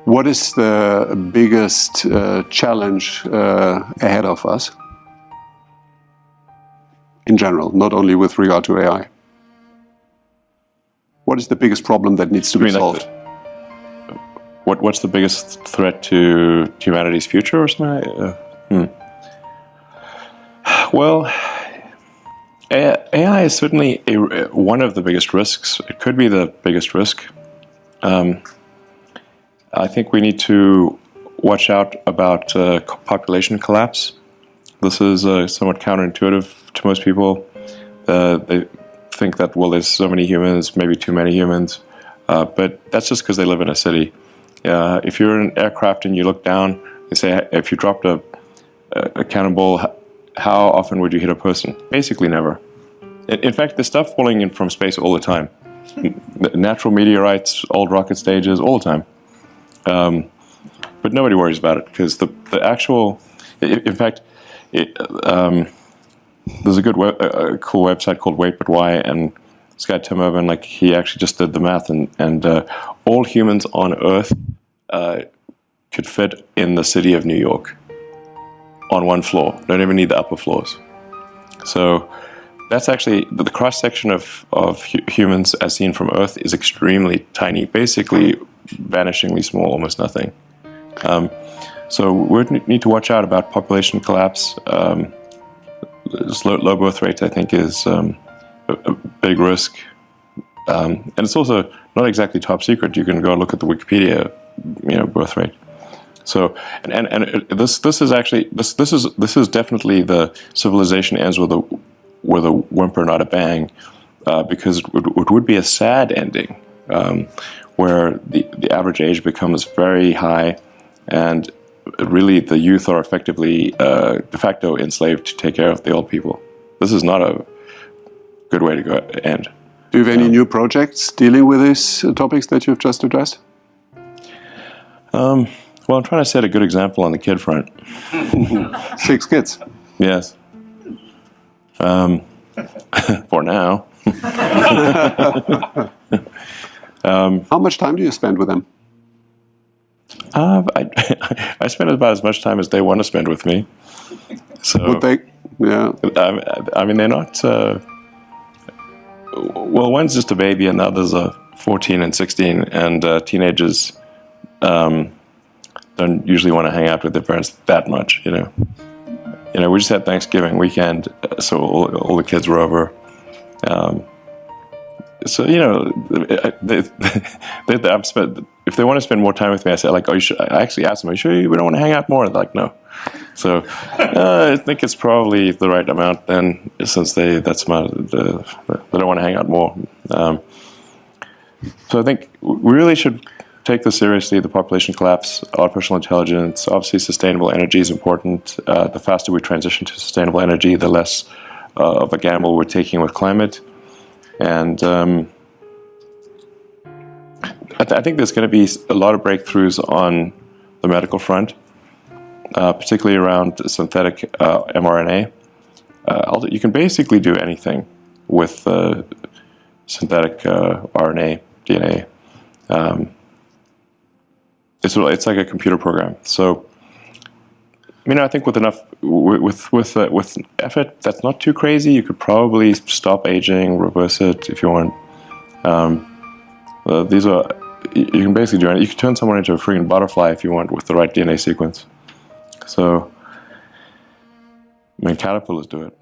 What is the biggest challenge ahead of us? In general, not only with regard to AI. What is the biggest problem that needs to be solved? What's the biggest threat to humanity's future or something? Well, AI is certainly one of the biggest risks. It could be the biggest risk. I think we need to watch out about population collapse. This is somewhat counterintuitive to most people. They think that, well, there's so many humans, maybe too many humans, but that's just because they live in a city. If you're in an aircraft and you look down, they say, if you dropped a cannonball, how often would you hit a person? Basically never. In fact, there's stuff falling in from space all the time. Natural meteorites, old rocket stages, all the time. But nobody worries about it because the actual, in fact, there's a good cool website called Wait But Why, and this guy Tim Urban, like, he actually just did the math, and all humans on Earth could fit in the city of New York on one floor. Don't even need the upper floors. So that's actually the cross section of humans as seen from Earth is extremely tiny, basically vanishingly small, almost nothing. So we need to watch out about population collapse. Low birth rates, I think, is a big risk, and it's also not exactly top secret. You can go look at the Wikipedia, birth rate. So, and this is actually this is definitely the civilization ends with a whimper, not a bang, because it would be a sad ending, where the average age becomes very high, and really the youth are effectively de facto enslaved to take care of the old people. This is not a good way to end. Do you have any new projects dealing with these topics that you've just addressed? Well, I'm trying to set a good example on the kid front. 6 kids. Yes. For now. How much time do you spend with them? I spend about as much time as they want to spend with me. So, would they? Yeah. I mean, they're not. Well, one's just a baby, and the others are 14 and 16, and teenagers don't usually want to hang out with their parents that much. We just had Thanksgiving weekend, so all the kids were over. So if they want to spend more time with me, I say, like, I actually ask them, "Are you sure we don't want to hang out more?" They're like, no. So I think it's probably the right amount then, since they don't want to hang out more. So I think we really should take this seriously. The population collapse, artificial intelligence, obviously sustainable energy is important. The faster we transition to sustainable energy, the less of a gamble we're taking with climate. And I think there's going to be a lot of breakthroughs on the medical front, particularly around synthetic mRNA. You can basically do anything with synthetic RNA, DNA. It's like a computer program. So, I think with enough, with effort, that's not too crazy. You could probably stop aging, reverse it if you want. You can basically do anything. You can turn someone into a freaking butterfly if you want with the right DNA sequence. So, caterpillars do it.